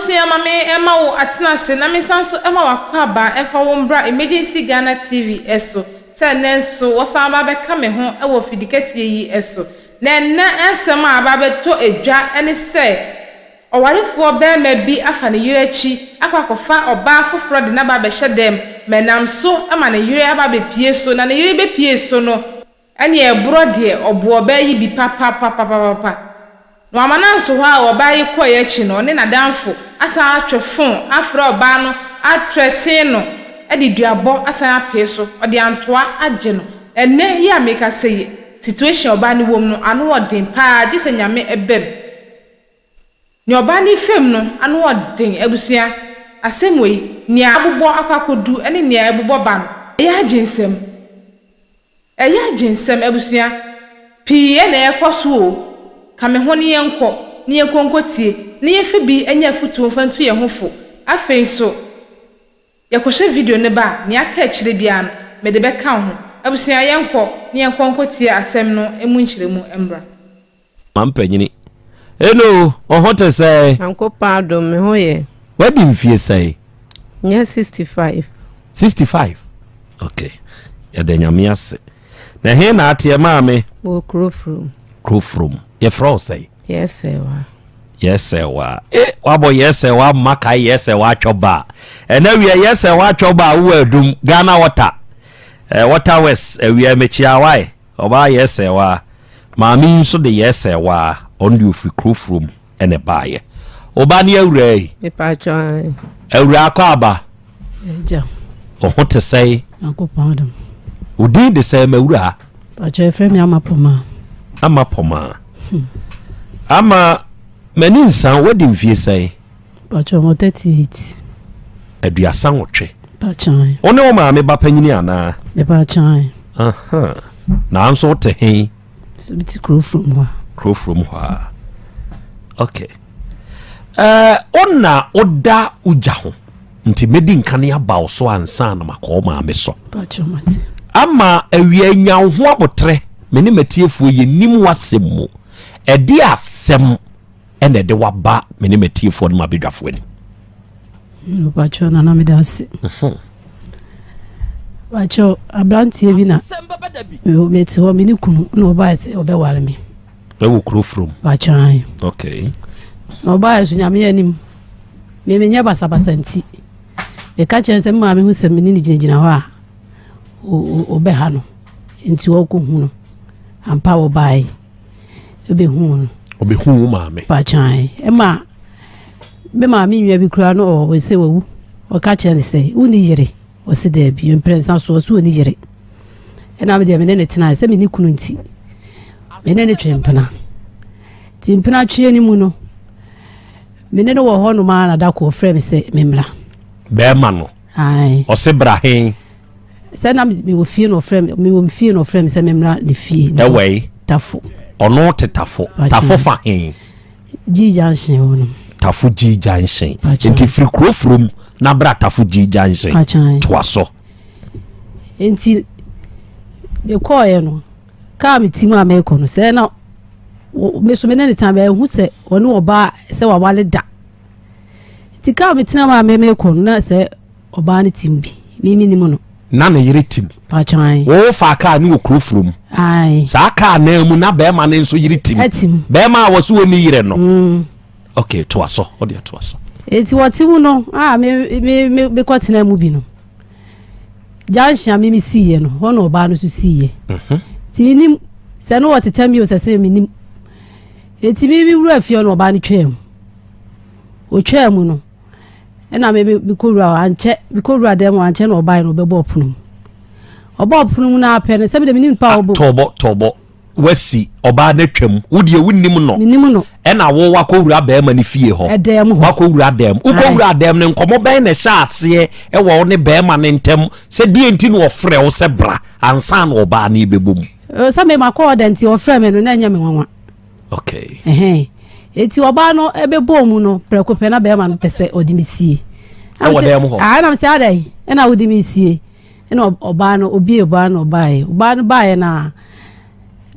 abusia mame ema wo atena se na me sanso ema wakwaba efa wo mbra emergency Ghana TV eso se nenso wo san ba be ka me ho e wo fidikese yi eso na ensem aba beto edwa ene se owarefo be ma bi afa ne yire achi akwakofa oba foforo de na ba be hyedem menam so ama ne yire aba be pie so na ne yire be pie so no ene e bro de obo ba yi bi papa no amana so ha oba yi koye achi no ne na danfo asa atwefon afro oba no atrete no e di duabo asa apie so ode antoa age no ene ya make say situation oba ni wom no anu odin pa gise nyame ebem ni oba ni fem no anu odin ebusia asemwe ni abubo akwakodu ene ni abubo ba no eya jinsem ebusia pii ene ekoso o kame ho ni yenkonkotie ni yefe bi enya futu mfantu ye hofo afei so yakoshe video ne ba ni aka akire bia no me de beka ho abusia yenko ni yenkonkotie asem no emu nchiremu embra mampanyini hello ohote say anko pardon me hoye what do you say nya 65 okay ya de nyame ase na he na atie maame o crowfrom ye fro say yes sir wabo yes sir wa maka yes sir wa choba ena wi yes sir wa choba wo adum Ghana water west wi mechia wai oba yes sir wa maami nso de yes sir wa ondu fi crowfrom ene baaye oba ne awura yi me pa chan awura akọ aba eja o to say anko pardon udi de say mawura pa chan frame amapoma ama mani nsan wadi mfie sai pacho mo 38 aduasan wotwe pachan one o ma me ba panyini ana me pachan aha na anso te hen so biti crowfrom ho okay onna oda uja ho nti medi nkane aba oso ansa na makọ ma me so pacho mate ama awia nya ho abotre meni matiefuo ye nim wasem edi asem ene de waba meni matiefuo no mabedwafo ani no pacho na me dase pacho abrantie bi na meti ho meni kunu no ba se obeware me ewo crowfrom pacho okay no ba so nyame anim me menya basabasanti e ka chense ma me hu se meni gina ho a obeha no nti wo ko hu no ampa wo bai obehu maame pachan ema be maame nwa bi kura no o se wo o ka chen se uni yire o se de bi imprensa so uni yire ena me de me ne tena se me ni kunu nti me ne twempena timpena twe ni mu no me ne wo ho no ma na da ko frame se memla be ma no ai o se brahin se na me wo fie no frame se memla le fie na way tafo ono te tafo fa hen ji junction wono tafo ji junction enti free crowfrom na bra tafo ji junction toaso enti be koye no ka me timu ameko no se na me so me ne tan hu se ono oba se wa wale da ti ka me tina ma ameko no na se oba ne timbi mimi ni mo no na na yire tim pachan wo fa ka ni wo crowfrom ai sa ka na mu na be ma ne nso yire tim be ma wo so ni yire no okay to aso odi to aso eti wo timu no me kwatena mu bi no jansha mi siye no hono ba no so siye ti ni se no woteta o se mi ni eti mi wura fie no ba ni twem o twem no ena me bikowura anche bikowura dem anche no obai no bebo opunum na apene se be de minim pa obo tobo wasi oba na twam wudie wunnim no ena wo wakowura ba ma ni fie ho wakowura dem ukowura dem ne nkomo ben na sha ase e wo ne ba ma ne ntem se die enti no ofre wo se bra ansa na oba na ibebom se me makọ denti ofre me no na nya me nwanwa okay eti oba no ebebo mu no prekope na be ma no pese odimisie na me se adai na odimisie na oba no bae na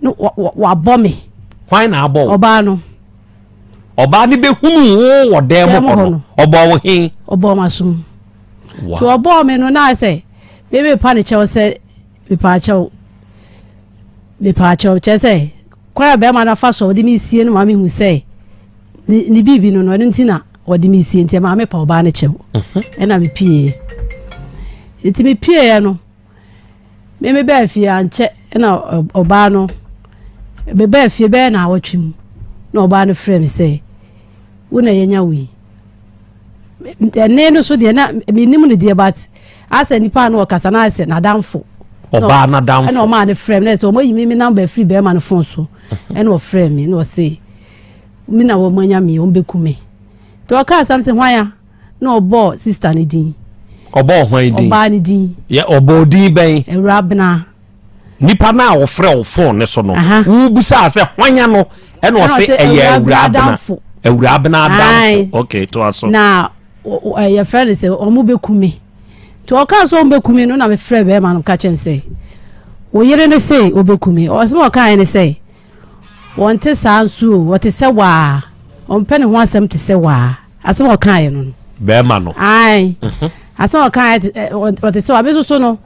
no wa bombe why na abo oba no Oba ni be hunu wo dem ho. Oba wo hin. Oba masum. To oba me no na say me pa ne chew say me pa chew che say kwa be ma na fa so de me sie no ma me hu say ni bibi no ntina wo de me sie ntia ma me pa oba ne chew. E na me pie. Iti me pie no me be afie anche na oba no be afie be na awotwim na oba no frame say wona yenya wi ene no so de na minim ne de but asa nipa na okasa na ase na damfo oba na damfo na o ma ne frame na so mo yi mi number free be ma no phone so ene o frame me na o say mi na wo manya mi o mbekume to aka something hwan na obo sister ne din obo hwan din oba ne din ye obo din ben Ewurabena nipa na wo frɛ wo phone ne so no wo busa se hwanya no ene o se eye Ewurabena damfo okay to aso na your friend say omo bekume to aka so omo bekume no na me frɛ be ma no ka chen say Oyere ne say obekume o se o kan ne say wonte sansu wote se wa ompe ne ho asem te se wa asem o kan no be ma no asem o kan wote se wa be so no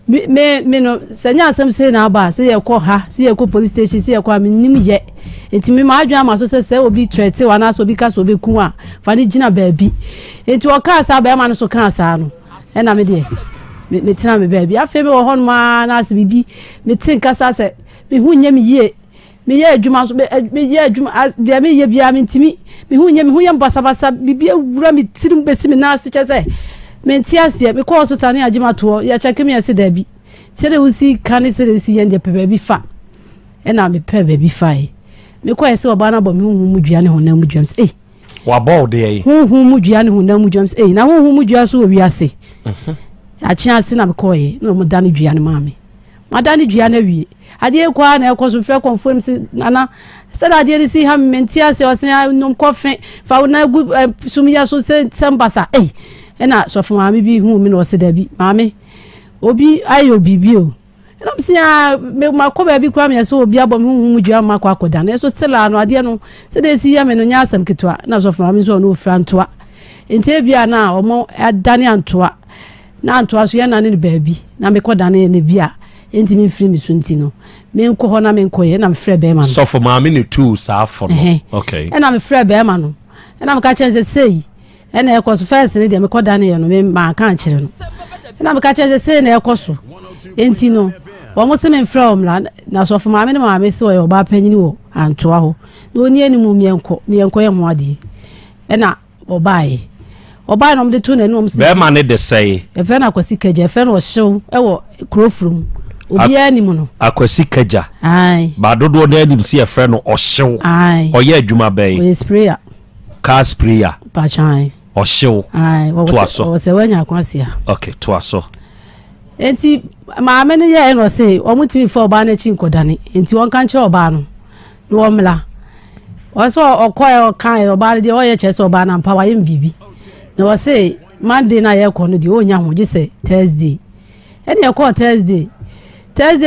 me no senya asem say na ba say ye ko ha say ye ko police station say ye ko aminim ye enti me ma adwa ma so say obi threat wa na so obi ka so obeku a fa ne gina baabi enti o ka sa ba ma no so kan sa no e na me de me tina me baabi afa me wo hon ma na se bibi me tin kasa se me hu nya me ye adwuma so me ye adwuma bia me ye bia me ntimi me hu ye mbasabasa bibi awura me tirim besi me na se che se me ntiasie me ko hospital ne agima to ya check me ase da bi tere usi kan se si ye ndepe baabi fa e na me pe baabi fa e me ko ese oba na bo me hu mudua ne honam mudua se wa bo de yi hu mudua ne honam mudua se na hu mudua so wi ase a chia ase na me ko ye na mo da ne dua ne maame ma da ne dua na wi ade kwa na e ko so frɛ confirm se nana se da de si ha me ntiasie o se nom ko fe fa na gu sumia so se sembasa ena so for maame bi hu mi no se da bi maame obi ayo bibio ena msia me makoba bi kwa me so obi abom hu mudua makwa akoda na so sela no ade no se da si ya me no nya asam ketwa na so for maame so no frantoa ente bia na omo adane antoa na antoa so ya na ne baabi na me koda ne bia enti me free me so nti no me nko ho na me nko ye na me frɛ be ma no so for maame ne two sa for no okay ena me frɛ be ma no ena me ka chense sei ena e koso first ne de me koda ne no me ma kan kire no ena me ka chense sei na e koso enti no wo mo se me frɛ omla na so for maame ne maame se wo oba panyini wo antoa ho no ni animu me enko ye ho ade ena oba no me de to na no me se be ma ne de sei e fe na kwasi kaje e fe na o hyew e wo krofrum obi animu no akwasi kaja ba dodo na anim se e fe no o hyew oye adwuma bɛn o sprayer car sprayer pa chan o hyew to aso o se wanya kwasia okay to aso enti maame ne ye no se o mutimi fo oba na chi nkodane enti won kan che oba no no omla o so okoy o kan oba de o ye che so oba na mpa wa ye mbibi na o se Monday na ye ko no de o nya ho je se Thursday eni ye ko Thursday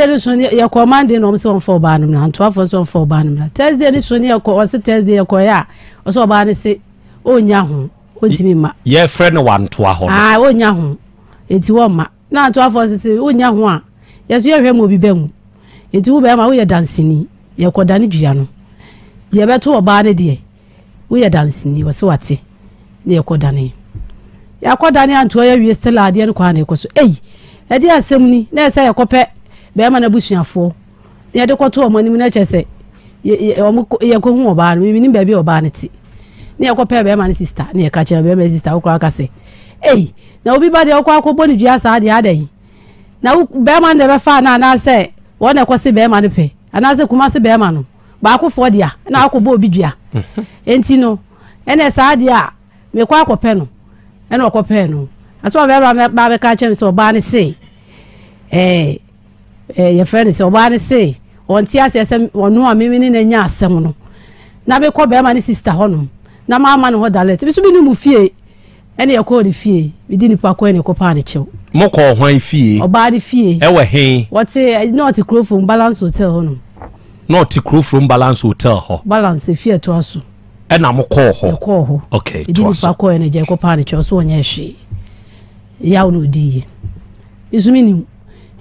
no so ye ko Monday no so fo oba no na nto afo so fo oba no na Thursday ni so ni ye ko o se Thursday ye ko ya o so oba ne se o nya ho o ntimi ma ye friend one to a ho o nya ho enti wo ma na nto afo se o nya ho a ye so ye hwe mo bi bam enti wo be ma wo ye dansini ye ko dane dua no ye beto oba ne de wo ye dansini wo se wate ne ye ko dane ya ko dane anto ye wie stela ade ne kwa na ye ko so e de asem ni na se ye ko pe be ma na busuafo ye de ko to omo ni na chese ye ko hu oba no mi ni ba bi oba ne ti ne ye ko pe be ma ne sister ne ye ka che be ma sister wo kwa ka se na obi ba de ko akobọ ni dua sa ade adai na be ma ne be fa na se wo na ko se be ma ne pe ana se kuma se be ma no ba akofo dia na akobọ obi dua enti no ene sa ade a me kwa akopẹ no ene okopẹ no aso be ba be ka che se oba ne se your friend se oba ne se on ti ase se wonu a mimi ne nya asem no na be ko be ma ne sister hono na mama no ho dalet bi so bi ni mu fie ene ye ko ni fie bi di ni pa ko ene ko pa ne chew mo ko hwan fie oba de fie e we he what not Crowford Balance Hotel hono not Crowford Balance Hotel ho balance fie to aso na mo call ho okay it didn't fa call na je ko pa ne cho so onye hwe ya no di isumini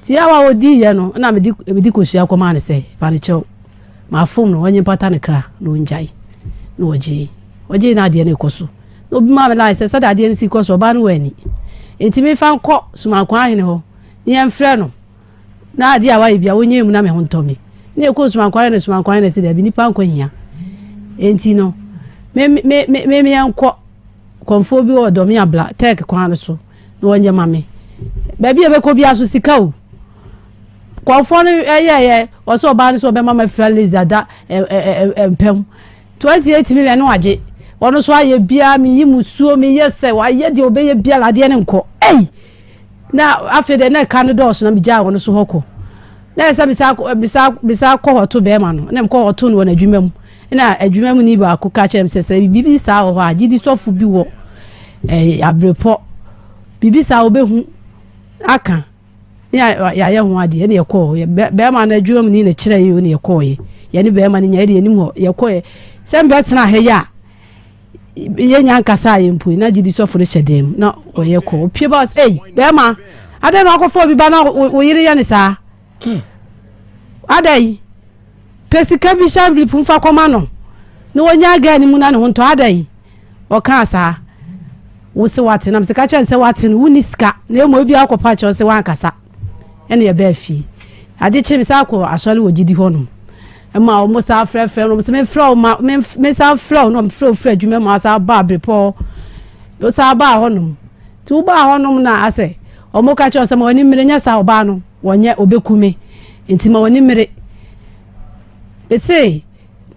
ti ya wa odi ye no na me di ko sua ko ma ne se pa ne cho ma phone no onye pata ne kra no njai no oji na de ne koso no bi ma me la se da de ne si koso ba no wani enti me fa nko suma kwa hene ho ni en frɛ no na ade a wa bia wonye mu na me ho ntomi ne ko suma kwa hene se da bi nipa nko hia enti no me yanko konfo bi o do me abla tek kwa no so no onye mame ba bi e be ko bi aso sika o konfo no ye o so ba no so be mama fra lizada empem 28 million no age ono so aye bia mi yi musuo mi yese wa ye de obeye bia lade ne nko na afede na ka no do so na mi ja wono so hoko na esa bisa ko hoto be ma no na mko hoto no na adwuma mu na adwuma mu ni ba ko ka chem sese bibi sa ho agidi sofu bi wo abrepo bibi sa obehu aka ya ho ade ne yeko be ma na adwuma mu ni na kire yi ne yeko ye ye ne be ma ne nya ide ni ho yeko ye sembe tena he ya ye nya nkasa ye mpu na gidi sofu re hyedem na oyeko pie boss be ma ade no akofo bi ba na oyire ya ne sa adai pesika bi shambi pumfa koma no na wonya ga ni mu na ne ho nto adai o ka sa wo se wate na msika cha se wate no wuni ska na emo bi akopa cha se wan kasa ene ye ba fi ade che bi sa ko asole wo gidi ho no ema o mo sa frɛ no me frɛ ma me sa frɛ no frɛ adwuma ma sa ba brepo o sa ba ho no tu ba ho no na ase o mo ka cha se ma woni mire nya sa oba no wonye obekume enti ma woni mire ese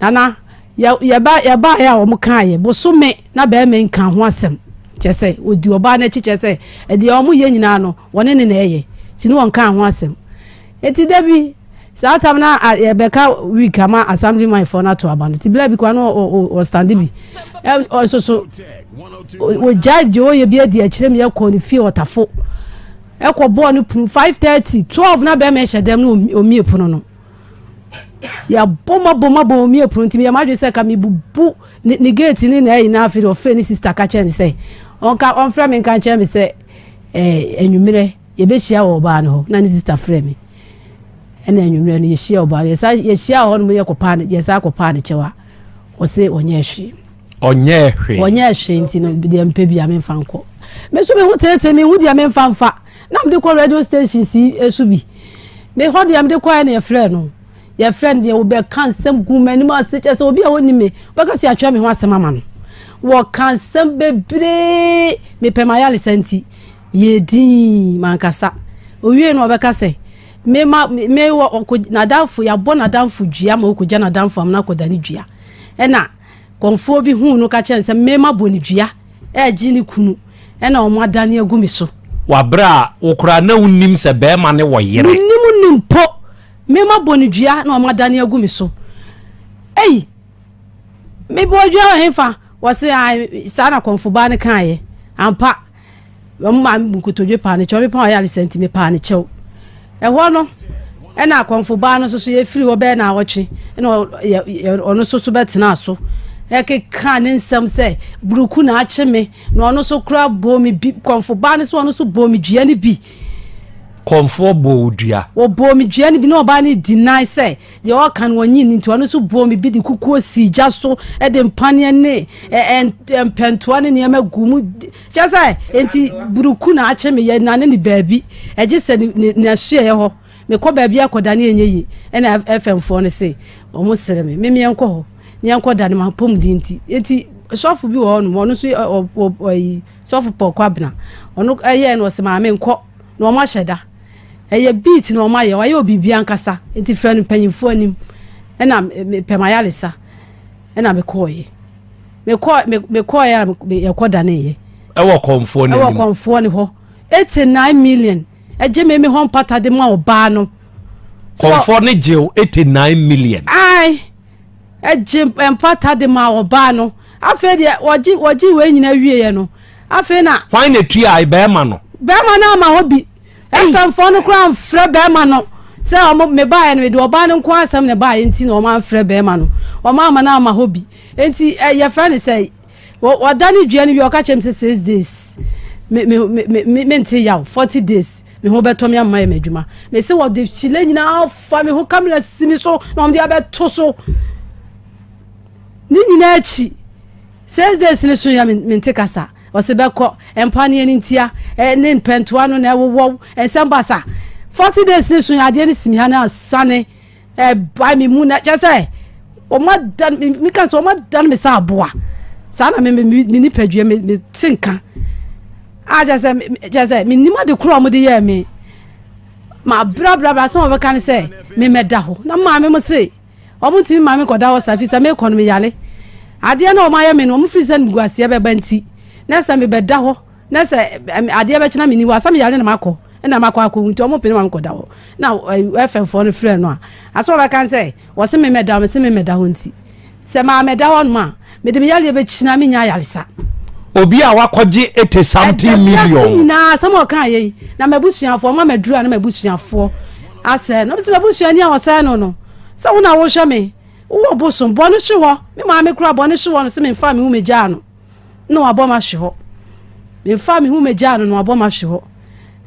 nana ya ba ya o mo kan ye bo so me na ba me nkan ho asem chese odi oba na chi chese e de o mo ye nyina no woni ne na eye ti no nkan ho asem eti dabi sa tam na ye beka week ama assemblyman for na to aba no ti bla bi kwa no o stand bi o so o judge o ye bi adi a kire me ye ko ni fie otafo e ko bo no 5:30 12 na ba me hyedem no o mie pono no ya boma mi epronti ya madwe se ka mi bubu ni gate ni na yi na afiri ofe ni sister ka che ni se on fra me kan che me se enwumire ye be hia wo ba no na ni sister fra me ena enwumire no ye hia wo ba ye hia ho no ye kopa ne ye sa kopa ne chewa o se onye hwe nti no bi de mpe bi a me fa nko me so me hu tete me hu dia me fa na me de ko radio station si esu bi me ho dia me de ko na ye fra no your friend ye will be can some woman ma se che so obi a woni me baka se atwa me ho asema ma no wo kan some bebre me pema lisanti ye di mankasa owie no baka se me wo na danfo ya bo na danfo dua ma okugya na danfo am na koda ni dua na konfo bi hu no ka chen se me ma bo ni dua gi ni kunu na o mo adane agumi so wa bra wo kura na unnim se be ma ne wo yere unnim po me ma boni dua na o madane agumi so me bo dua hefa wo se sa na konfo ba ne kan ye ampa ma nkotodwe pa ne chew pa ya lisenti me pa ne chew ho no na konfo ba no so ye firi wo be na awotwe na ono so betena so ke kan nsem se buruku na ache me na ono so kura bo mi bi konfo ba ne so ono so bo mi dua ne bi konfo bo dua wo bo mi dua ne bi na oba ne deny say ye o kan wonyi ni nti ono so bo mi bi di kukuo si gya so de mpane ne empentoa ne ne magumu cha say enti buruku na ache me ye na ne ni baabi eje se ne ahye ye ho me ko baabi akoda ne enyeyi na FM fo ne say o mo sere me enko ho ne enko da ne ma pom di nti enti sofu bi wo no so sofu pokwa ono eye no se ma me enko no ma hyeda eye beat no ma ye wa ye obibi ankasa enti friend panyimfo anim na me pemayalesa na me koye ya ye koda ne ye wo konfo ne ho 89 million eje me ho pata de ma oba no konfo ne je 89 million eje empata de ma oba no afa de woji we nyina wie ye no afa na why na tua ai be ma no be ma na ma hobi FM phone kran fra be ma no say me buy no de oba no kwa asam ne buy enti na o ma frɛ be ma no o ma ama na ama hobi enti your friend say o dani dua ni bi o ka chem say 6 days me enti yaw 40 days me ho beto me ama me adwuma me say wo de chile nyina fa me ho kamera simi so na o de abeto so ni nyina achi 6 days ni so ya me enti kasa o se be ko empa ne ntia ne pentoa no na wo ensembasa 40 days ni so ya de ni simi ha na sane buy me mu na just say o ma dan mi kan so o ma dan me sa aboa sa na me ni padua me tinka just say me ni ma de kro mo de ye me ma bra so o kan say me meda ho na ma me mo say o mo tin ma me koda ho safi sa me economy yale ade na o ma ye me no mo fi san guase be banti na sa me beda ho na sa ade be china me ni wa sa me yale na makọ na makọ nti o mo pe na ma koda ho na FM for no friend no aso o kan say wo se me meda ho nti se ma meda ho no ma me de me yale be china me nya yale sa obi a wakoje 80 something million na some kan ye na mabusuafo ma madura na mabusuafo ase no be se mabusuani a wose no so wona wo hwe me wo bosom bo no hwe me ma me kura bo no hwe no se me fa me hu meja no abo ma hwe ho me fa me hu meja no abo ma hwe ho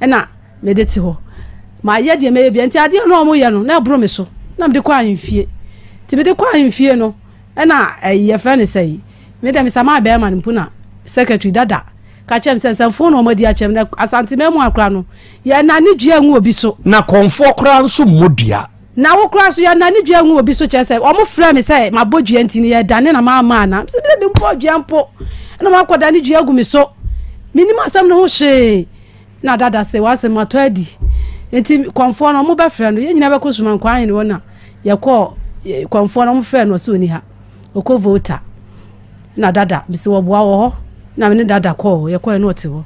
na me de ti ho ma ye de me bia nti ade no mo ye no na bro me so na me de kwa ahemfie ti me de kwa ahemfie no na ye fa ne sei me de me sama be ma mpuna secretary dada ka chem sense phone o modi a chem na asante memu akra no ye na ni dua nwu obi so na konfo kra nso modua na wo kra so ye na ni dua nwu obi so che se o mo frɛ me se ma bodua ntini ye dane na ma na se bi mpo dua mpo na ma koda ni dua gu me so minima asam no ho hye na dada se wa se mato adi enti konfo no mo be frɛ no ye nyina be kosuma nkwan ne wona ye ko konfo no mo frɛ no so ni ha okọ voter na dada bi se wo boa wo ho na me dada call ye call no te ho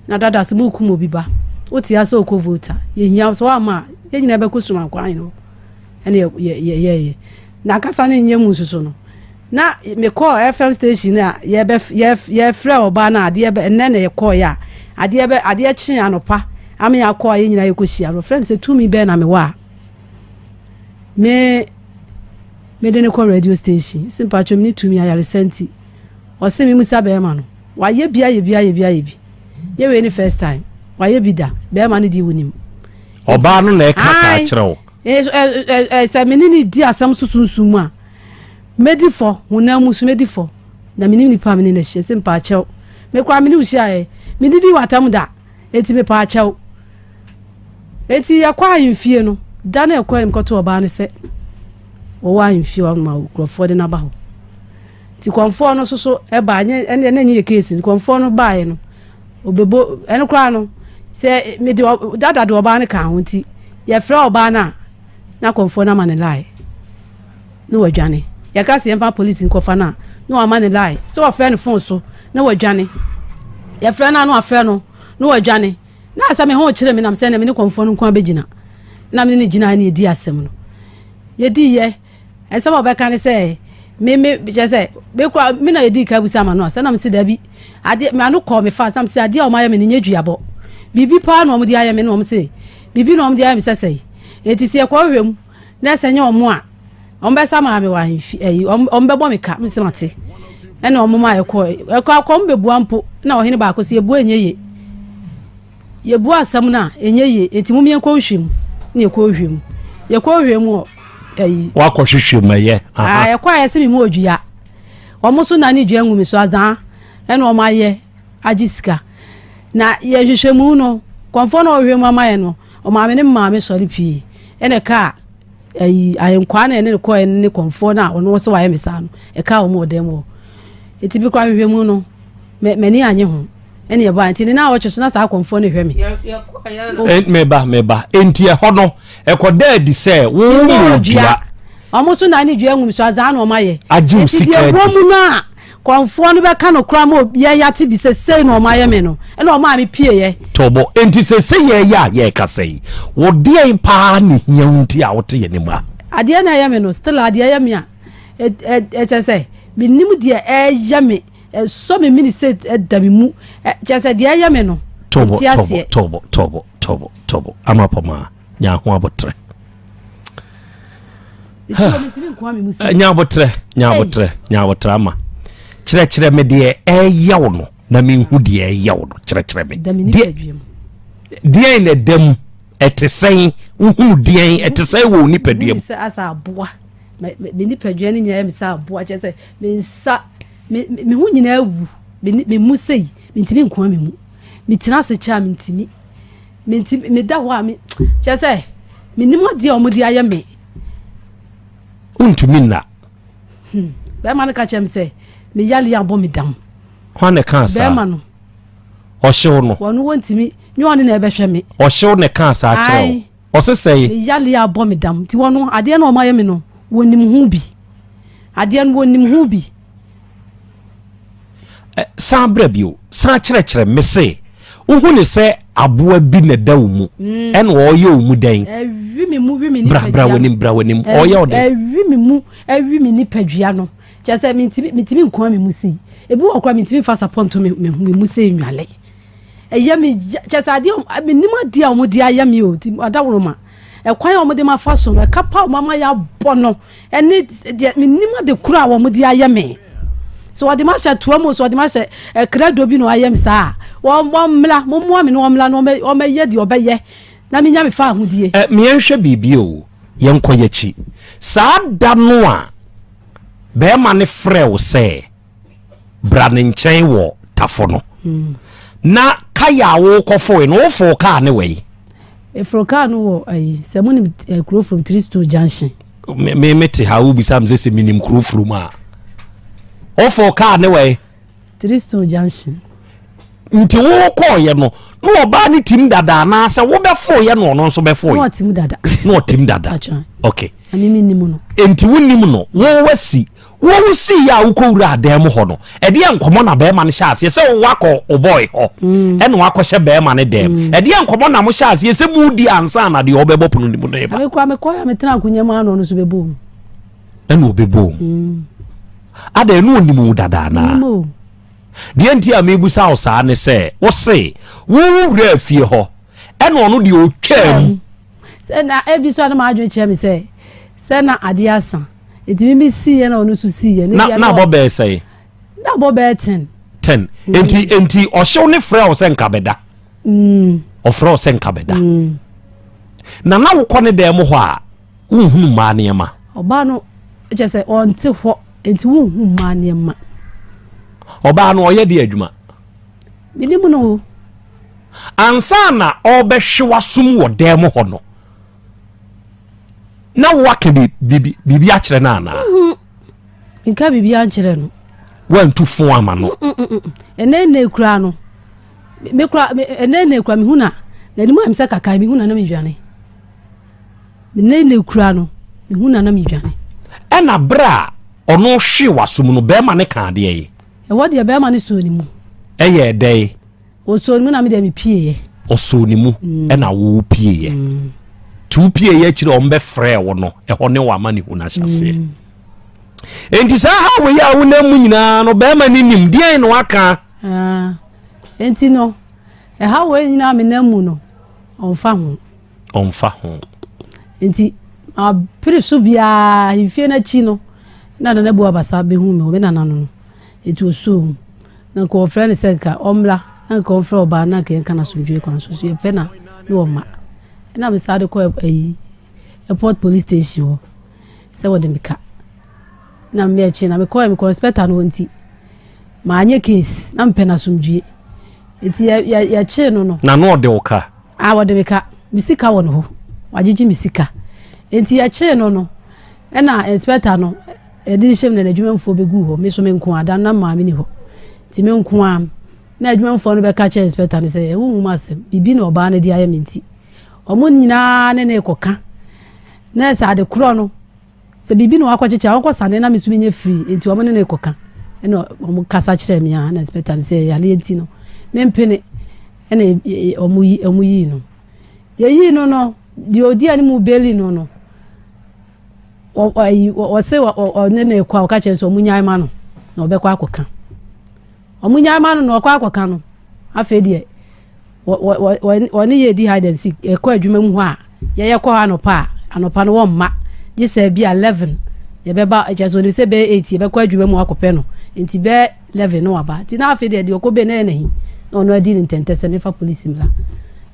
na dada se buku mo biba oti asa okọ voter ye hia so ama ye nyina be kosuma kwan no ene ye na kasa ne nyem susu no na me call FM station na ye frɛ oba na ade be enne na ye call ya ade chi anopa ame ya call ye nyina ye kosia no friend se to me be na me wa me de ne call radio station simple to me to me ya resenti o se me musa be ma no wa ye bia ye ye we ni first time wa ye bi da be ma no di wonim oba no na e kasa akireo se me ni di asam susunsumu a medifo hunamu su medifo na me ni pa me ni na hye simple achew me kwa me ni usia e me didi watam da eti me pa achew eti ya kwa ahemfie no da na ekwa em koto oba no se o wa ahemfie wa ma ukrofo de na ba ho ti konfo no so e ba anye ene nye case konfo no ba ye no obebo ene kra no se me di dada do oba no ka ho nti ye frɛ oba na konfo na ma ne lie no wadwane ya ka se emfa police nkofa na no ama ne lie so ofrɛ no phone so na wadwane ye frɛ na no afrɛ no wadwane na asa me ho kire me nam se na me ne konfo no nko abegina na me ne gina na edi asem no ye di ye esa ba be kan se me jese be kwa me na edi ka busa ma no asa na me se da bi ade me anu call me fast na me se ade o ma ye me ne nyaduabo bibi pa na o mo di aye me no o mo se bibi na o mo di aye me sesei eti se kwa hwem na se nya o mo a o mbe sa ma me wa hemfi o mbe bo me ka me se mate ena o mo ma ye kwa mbe bua mpo na o hene ba ko se ebu enye ye bu asam na enye ye eti mu me kwa hwem na ye kwa hwem ye kwa hwem o wa ko hwehwe maye ye kwa ye se me mu odua o mo so na ni dua ngumi so azan ena o ma ye agisika na ye hwehwe mu no konfo na o hwem ama ye no o ma me ne ma me sori pi ene ka ayenkwa na ene ko ene konfo na ono so wa ye mesa no e ka o mo dem o eti bi kwa hwehwe mu no me ni anye ho ene ye ba nti na wo hwehwe na sa konfo ne hwe me meba enti e ho no e ko dadi se wo mu dua o mo so na ni dua ngum so azan no ma ye aju sika eti wo mu na konfo no be ka no kra ma ye yate bi se sei no ma ye me no ene o ma me pie ye tobo enti se sei ye ka sei wo de pa ni hia nti a wo te ye ne ma ade na ye me no still ade ye me a se bi nim de ye me so me minister da bi mu se de ye me no tobo amapoma nya ho abotre nyabotre ama kire me de eyawo no na me hu de eyawo no kire me de na dem etesen hu de etesen wo nipadua asa aboa me nipadua ni nya me sa aboa che se me nsa me hu nyina awu me musei me ntimi nko me mu me tena se cha me ntimi me da ho a me che se me nimo de o mo de aye me untumi na be man ka chem se me yali abo me dam hwane kan sa be man no o hyew no wonu wontimi nyon na ebe hwe me o hyew ne kan sa akyerɛ o se sei me yali abo me dam ti wonu ade na o ma ye me no wonim hu bi ade na wonim hu bi san bra bio san kyerɛ me se uhu ne se aboa bi na da wo mu en wo ye wo mu den wi mi ni bra wonim o ye o den wi mi ni padua no che se mi ntimi nko me musi ebi wo kra mi ntimi fa support me musi nwale eye mi che se ade mi ni ma dia o mu dia ya mi o ti adaworo ma ekwan o mu de ma fa so no kapa o mama ya bo no ene mi ni ma de kura o mu dia ya me so what the master tuamo so what the master credo bi no ayem sa wo mla mo mo me no mla no o me ye de obeye na me nya me fa ahudie me enhwe bibi o ye nkoyachi sa da no a be ma ne frɛ wo se bra ne nkyɛn wo tafo no na kaya wo kɔfo no wo fo ka ne wei fro ka no wo ai se mo ni kuro from 3 to junction me te ha wo bi sam se minim kuro from a ofo ka ne we 3 to junction nti wo ko ye no no oba ni tim dada na se wo be fo ye no no so be fo ye no tim dada okay ani minnim no enti wonnim no wo wasi wo si ya wo ko wura adam ho no e de enkomo na be ma ne hyase se wo akọ o boy ho e no akọ hye be ma ne dem e de enkomo na mo hyase se mu di ansa na de obebo pono ni mu ne ba me tena akunya ma no so be bom e no be bom ada enu onimu dada na de nti a mebusa wo saa ne se wo se wo wura afie ho e no no de o twam se na ebi so na ma adwo kye me se na ade asa eti mi si ye na onu su si ye na bo be say na bo be 10 enti o hyew ne frɛ wo se nka beda o frɛ wo se nka beda na wo kɔ ne dem ho a wo hunu ma ne ma oba no kye se on te ho enti wo hu ma ne ma oba no oye de adwuma minimu no ansa na obehwe wasum wo dem ho no na wake bibi a kyerɛ na na nka bibi a kyerɛ no wantu fon ama no ene kura no me kura ene kura me huna na ni mu amsa kaka me huna na me dwane ene kura no me huna na me dwane ɛna bra ono hwe wasum no be ma ne ka de yi e wo de be ma ne so ni mu ɛyɛ dai o so ni mu na me de me pie o so ni mu ɛna wo pie tu pie ye kyire ombe frɛ wo no ɛhɔ ne wa ma ne huna hyase enti sa ha we ya wo na mu nyina no be ma ne nim de no aka enti no ha we nyina me na mu no onfa ho enti a preso bia ifie na chi no na na bu abasa be hu me o be na no enti o so na ko friend senka omla na ko fro ba na ke kana sumdwe kwan so ye pe na no ma na me sa de ko airport police station se wo de meka na me echi na me ko inspector no nti ma anye case na mpe na sumdwe enti ya chi no na no de oka wo de meka misika wo no ho wagigi misika enti ya chi no na inspector no edi shem na adwuma mfo begu ho me so me nko ada na ma me ni ho ti me nko am na adwuma mfo no be ka che inspector ne se wo hu masem bibi na oba na di aye menti omo nyina ne koka na sa de kro no se bibi no akwachecha akosane na mesu menye free enti omo ne koka eno omo kasa kire me ya na inspector ne se yale enti no me mpene ene omo yi no ye no di odi ani mu beli no o se o ne kwa ka che so munyai ma no na obekwa akoka omunyai ma no na okwa akoka no afedie woni ye di hide and seek e kwa adwuma mu ho a ye kɔ anopa no wo mma ye say be 11 ye be ba just when say be 8 ye be kwa adwuma mu akopɛ no enti be 11 no aba ti na afi de okobe na enahi no no adi ntente se me fa police mla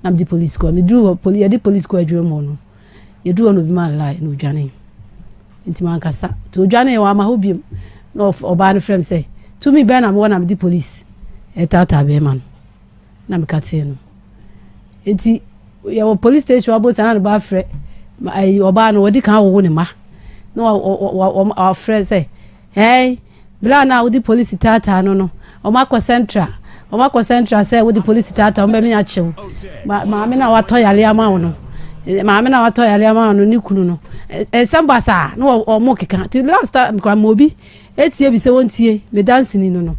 na me police ko me dru police ye di police ko adwuma mu no ye dru no bi man lie no dwane enti man kasa to dwane wa ma hobiem no oba no frem say to me be na me wona me di police etata be man na me kate no enti ye wo police station abo sana no ba frɛ ai oba no wodi kan wo ne ma no our friend say hey bla na wodi police tata no o ma ko central say wodi police tata o be me achew ma me na wato yale ama wo no ma me na wato yale ama no ni kunu no sambasa no o mo keka ti last time kwa mobi etie bi se wontie me dance ni no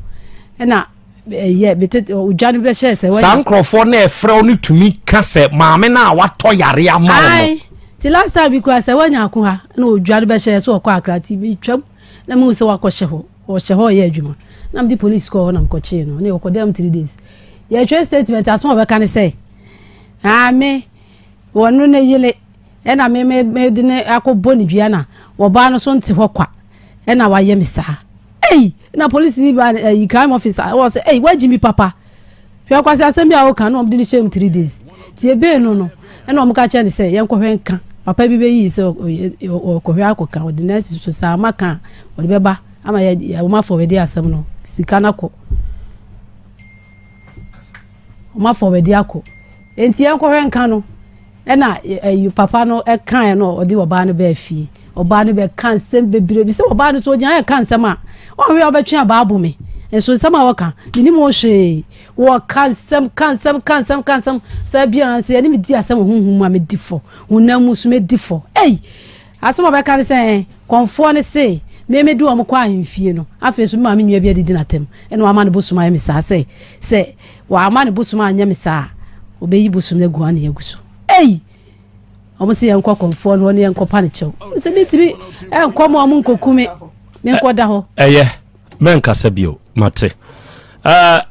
na yeah betet ujani be share say sankrofo na efre oni tumi ka se ma me na wato yare ama wo ti last time bi kwa say wanya ko ha na ujani be share so kwa akrati bi twam na mu se wakɔhye ho o hye ho ye adwuma na mdi police call na mkɔche no na okodem 3 days ye twa statement asmo be kan say me wonu na yele e na me de ne akɔbɔ ne dua na wo ba no so nte hɔ kwa e na wa ye me sa na police ni ba crime officer was say where Jimmy papa fi akwase asem bia wo kan no mdi ni shame 3 days ti ebe no e na omka che ne say ye nkɔhwe nka papa bi be yi se okɔhwe akoka o the next so sa maka o de beba ama ya o ma forward asem no sika na ko o ma forward akɔ enti ye nkɔhwe nka no e na papa no e kan no o de oba no be afie oba no be kan sem bebire bi se oba no so gyan e kan sem a o we obetwe ababu me enso sem a wo kan ni mo hwe wo kan sem sa bia se ani me di asem hunhum a me di fo hunam su me di fo asem oba kan se konfo ne se me du o mo kwa ahemfie no afi so ma me nwa bia didi na tem eno ama ne bosuma ya me sa se wa ama ne bosuma anya me sa obeyi bosum na gu ana yaguso omo se enko konfo no ne enko pa ne chew se bitimi enko mo amu nkokume me enko da ho men kasa bio mate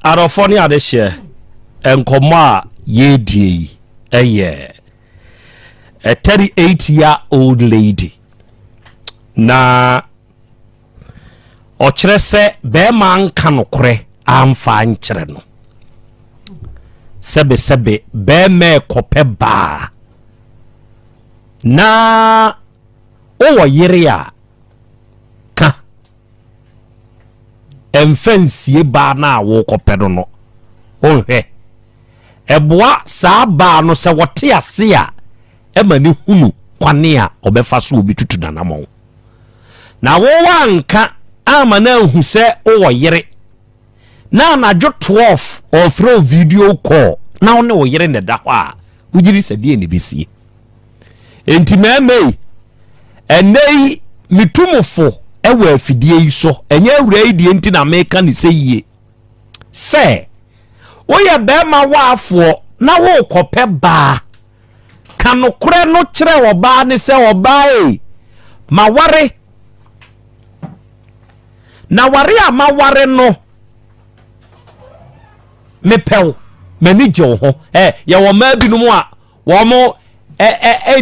arofo ne ade hye enkomo a ye die a 38-year-old lady na o kire se be man kanokore amfa nkire no sebe be me kope ba na Oyereya ka emfansie ba na wo kopedo no ohwe eboa saa ba no se wote ase a emani hunu kwane a obefa so obi tutu nanamo na wo wanka ama na hu se Oyere na anajo 12 ofro video call na one Oyere ne da ho a ugiri sadie ne besie enti meme enei mitumofo ewa afidie yi so enye awura yi die enti na meka ne se yie se wo ye be ma waafo na wo kope ba kanokore no kire wo ba ne se wo ba ma ware na ware a ma ware no mepew mani je ho ye wo ma binum a wo mo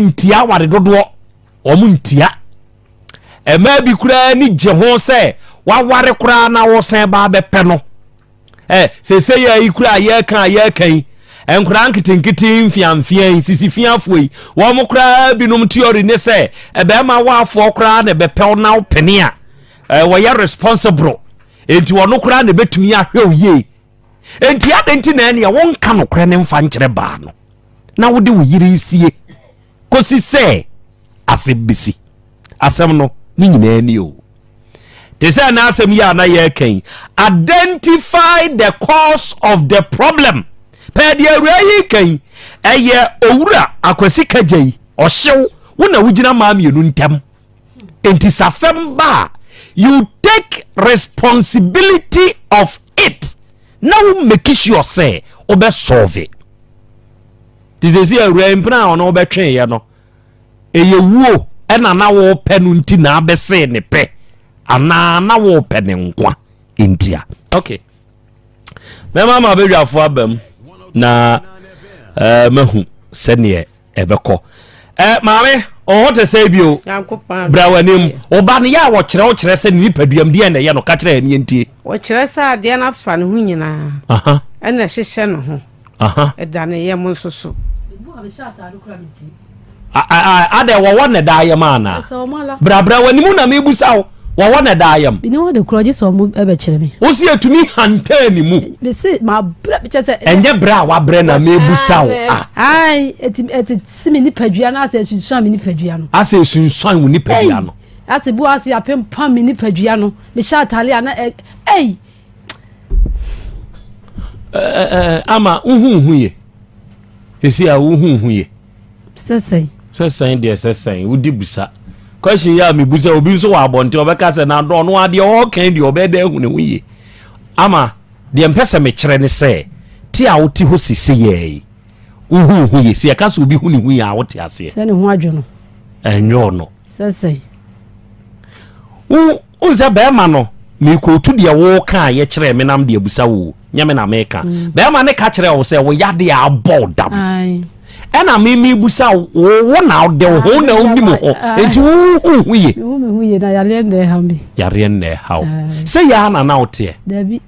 ntia ware dodo wo mu ntia ma bi kura ni je ho se wa ware kura na wo sen ba be pe no se ya ikura ya kan enkura nkitinkiti mfiamfia sisi fiafoi wo mo kura binum theory ne se be ma wa afo kura na be pe na opene a wo ya responsible enti wo no kura na betumi ahwe oye enti adenti na ne wo nka no kura ne mfa nkire ba no na wo de wo yiri sie kosi se asebisi asem no ni nyina ni o they say na asem ya na ye kan identify the cause of the problem pe de awrai kan eye owura akwasi kagye o hyew wo na wugina ma mienu ntem enti sasem ba you take responsibility of it now make sure say obe solve it dizezi awrai mpna ono obe twen ye no eye wuo ena na wo penu nti na abese ne pe ana na wo pene nkwa india okay mema ma bedwafo abam na mahu sene ebeko maame what to say bio brawanim oba ne ya wo kire se ni paduam de na ye no ka kire ni ntie wo kire sa de na fa ne hu nyina aha ena hyehye no ho aha eda ne ye mo nsoso ebu abesha atade kura miti ade wo ne da ye mana bra wanimu na mebusa wo ne da yam bi ne wo de kroje so mo ebe kire me wo si atumi hanta ni mu be se ma bra bi chese enye bra wa bra na mebusa wo ai eti simi ni padua na ase sunsan mi ni padua no ase sunsan wo ni padua no ase bu ase apem pam mi ni padua no me sha atale na ama uhuhuye esi a uhuhuye sesai de sesai udi busa question ya mi busa obi nso wa abonte obeka se na do no ade o kan de obeda ehune huye ama de mpese me kire ne se ti a woti ho sise ye uhuhuye se ka so obi huni huye a wote ase se ne ho adwo no enyo no sesai unza be ma no mi ko tu de wo kan ye kire me nam de busa wo nyame na me ka be ma ne ka kire wo se wo yade abo dam ai ena mimi busa wo na de ho na uni mo ho enti huye na yare ne ha se ya na na ote dabi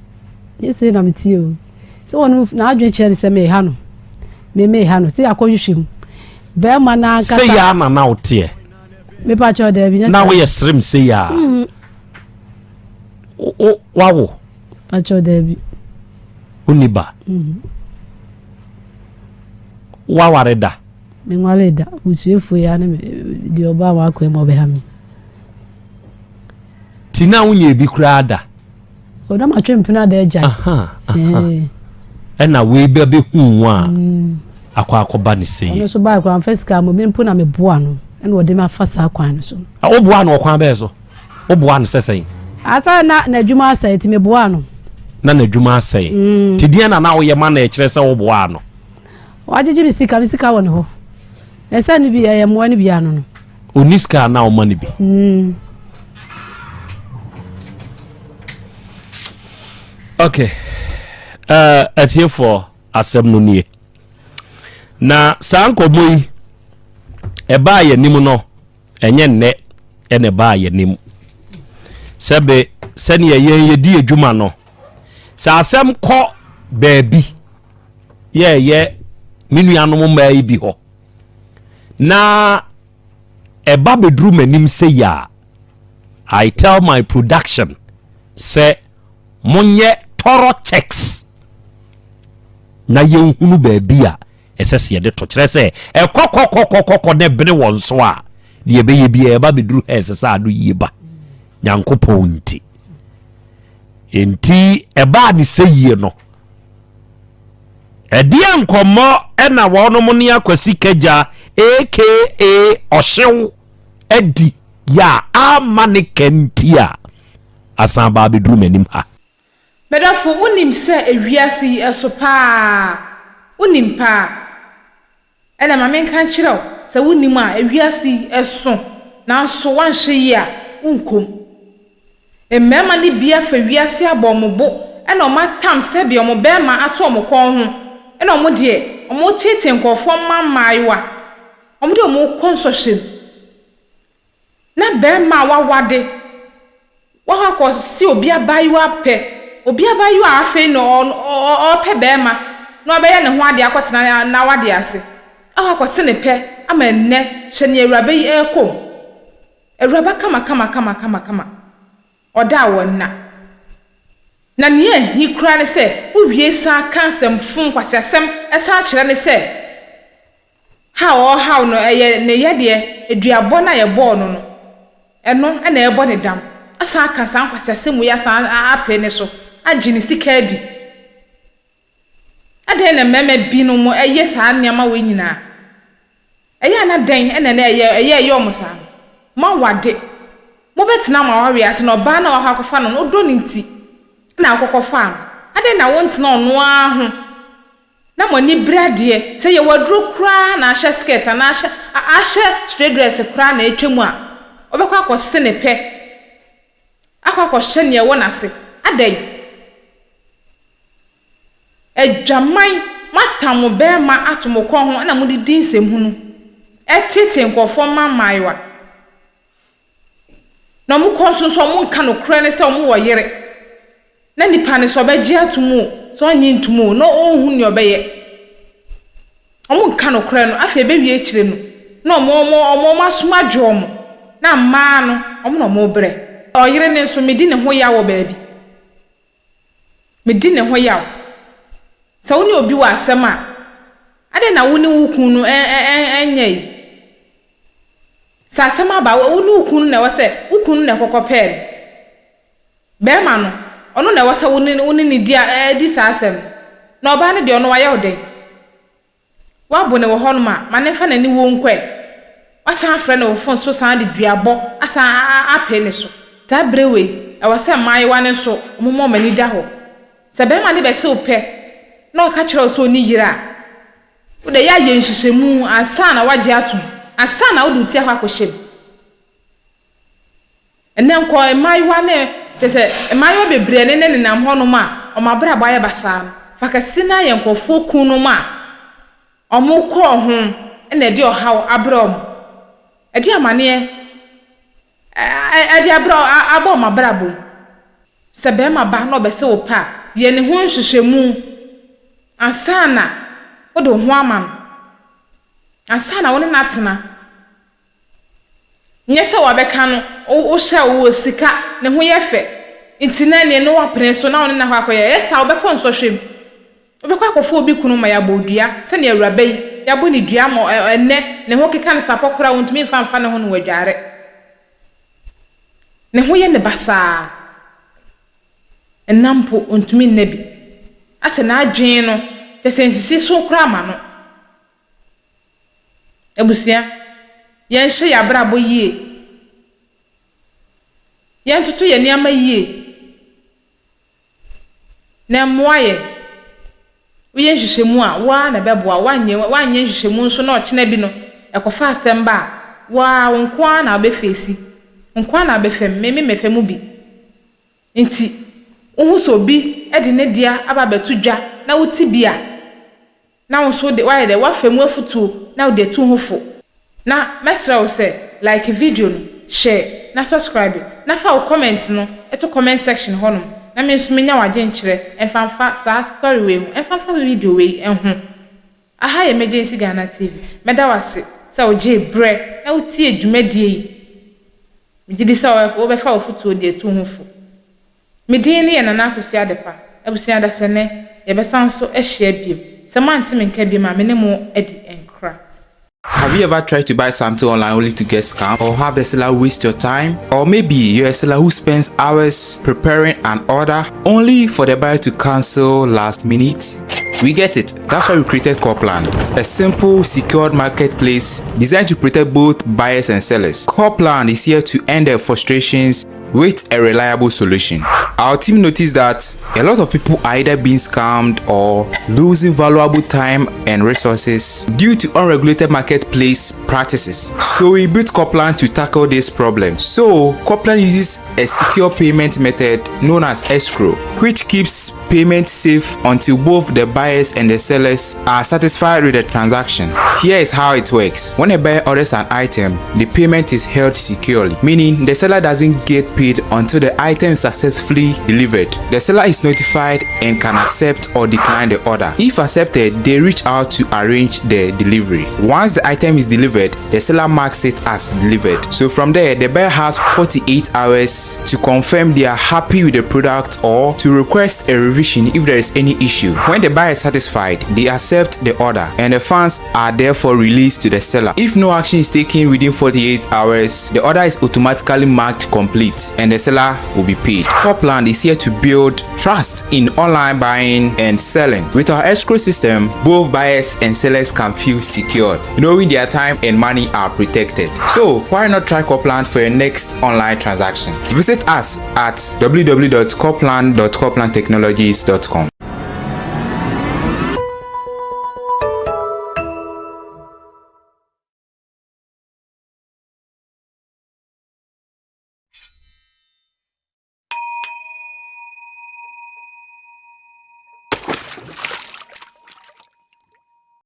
yese na mitio se wonu na adwe chere se me ha no se akohwehwem be ma na aka se ya na ote me pa cho dabi na wo ye srim se ya wawo pa cho dabi uniba wawareda me ngwareda usuefu ya ne di oba wa akwa mo be ha mi tina unye bi kurada oda ma twempena da eja aha ena we be be hu a akwa akoba ne sei ono so ba akwa first mo me mpo na me boa no ena ode ma fasa akwa no so o boa no okwa be so o boa no sesei asa na adwuma asai ti me boa no na adwuma asai ti dia na wo ye ma na e kire se wo boa no wajiji bisika woni ho esa ni bi mo ni bi anu no oniska na o mani bi okay atie for asem no nie na sanko boy e ba ye nim no enye nne ene ba ye nim sebe sene ye di adwuma no sa asem ko baabi ye minu anom mai bi ho na eba bedru manim say ya I tell my production say monye toro checks na yenhunu ba bia esese de to kire say kokokokokoko ne bene wonso a de be ye bia eba bedru esese ado yiba nyankopon enti eba ni sey no edia nkomo ena wono mo ne akwasi kaja aka ohyew edi ya amane kentia asan ba bedru manim ha medafo unim se ewiase esopa unim pa ena mamen kan kirew se unim a ewiase eso na so wanhye ya unkom emmema ni bia fa wiase abombo ena o matam se bia mo be ma ato mo kon ho ena omo de omo tete nkofo mamaiwa omo de omo konsohye na be ma wawade wa hakọ si obi abayiwa afe no o pe be ma no obeya ne ho ade akotena na wade ase hakọ se ne pe ama nne hye ne awurabe yi ekom awuraba kama oda wonna na nie hi kura ne se uwie sa kansem fun kwasesem esa kire ne se how no eye ne yede eduabo na ye bo no eno na ebo ne dam asa ka san kwasesem ya san ape ne so agini sika di ade na meme bi no mo eye sa niam we nyina eye na den ene na eye omusa ma wade mo betina ma wari ase no ba na wa hakofa no odo ni nti na akokofa ade na wontina ono ahu na mo ni brade se ye wadro kra na ahye skirt na ahye straight dress kra na etwemu a obekwa akose ne pe akwa hye ne wona se ade edwaman matam be ma atomokon ho na mo di dinsem hunu etete nkofo mamaiwa na mu konso mu nka no kra ne se mu wo yere na nipa ne so beji atumu so anyi ntumu no ohun ne obeye omu nka no kra no afa be wie kire no na omo masoma dwom na mma no omo no mo bre oyere ne so medi ne ho ya wo baabi medi ne ho ya sa woni obi wa asema ade na woni wukun no enyai sa asema ba woni wukun na wose wukun na kokopel be ma no ono na wose woni ni dia di sa asem na oba ne de ono wa ya ode wa bo ne wo ho no ma ne fa na ni wo nkwe wasa afre na wo fon so san de duabo asa ape ne so ta brewe e wose mai wa ne so momo mani da ho se be ma ne be se ope na o ka kire so ni yira wo de ya ye nhihemu asa na waje atum asa na wo du ti akwa kwhyem ene nko mai wa ne tese mai wa bebre ne nam ho no ma o ma bra ba ya basa fakasi na ye nkofo ku no ma omo ko ho ene de ohaw abrom edi amane edi abro abo ma brabo se be ma ba no be se opa ye ne ho nhihemu asana odo ho ama asana woni natena nyese wa beka no o hye wo sika ne ho ye fe intina ne no wa pren so na woni na hwa koye yesa wo beka nso hwem wo beka akofo obi kunu ma ya bodua se ne awuraba yi ya bo ni dua mo enne ne ho keka ne sapokora wontumi mfa ne ho no wadware ne ho ye ne basa enampo ontumi nabi ase na adwen no te sensisi so kra ma no ebusia yen hye ya brabo yie yen tutu ye niama yie na moaye uye nhihemu a wa na beboa wanye nhihemu so na ochena bi no ekofa asemba wa wonkwa na obefesi wonkwa na obefem mefemu bi enti uhuso bi edi ne dia aba betudwa na wuti bia na wonso de wa ye de wa femu afutu na de tu hofo na mesra wo se like video no share na subscribe na fa wo comment no eto comment section hono na me nso menya waje nkyere emfanfa sa story we hu emfanfa video we enhu aha ye emergency Ghana TV meda wase se wo je bre na wuti edwumadie yi migidi se wo be fa wo futu de tu hofo medin ne ye na akosia depa abusia da sene ye be sanso ehia biem se manti menka biem a me ne mo edi enkra. Have you ever tried to buy something online only to get scammed, or have the seller waste your time? Or maybe you're a seller who spends hours preparing an order only for the buyer to cancel last minute? We get it. That's why we created Coplan, a simple, secured marketplace designed to protect both buyers and sellers. Coplan is here to end their frustrations with a reliable solution. Our team noticed that a lot of people are either being scammed or losing valuable time and resources due to unregulated marketplace practices. So we built Coplan to tackle this problem. So Coplan uses a secure payment method known as escrow, which keeps payment safe until both the buyers and the sellers are satisfied with the transaction. Here is how it works. When a buyer orders an item, the payment is held securely, meaning the seller doesn't get paid until the item is successfully delivered. The seller is notified and can accept or decline the order. If accepted, they reach out to arrange the delivery. Once the item is delivered, the seller marks it as delivered. So from there, the buyer has 48 hours to confirm they are happy with the product or to request a revision if there is any issue. When the buyer is satisfied, they accept the order and the funds are therefore released to the seller. If no action is taken within 48 hours, the order is automatically marked complete and the seller will be paid. Coplan is here to build trust in online buying and selling. With our escrow system, both buyers and sellers can feel secure, knowing their time and money are protected. So why not try Coplan for your next online transaction? Visit us at www.coplan.coplantechnologies.com.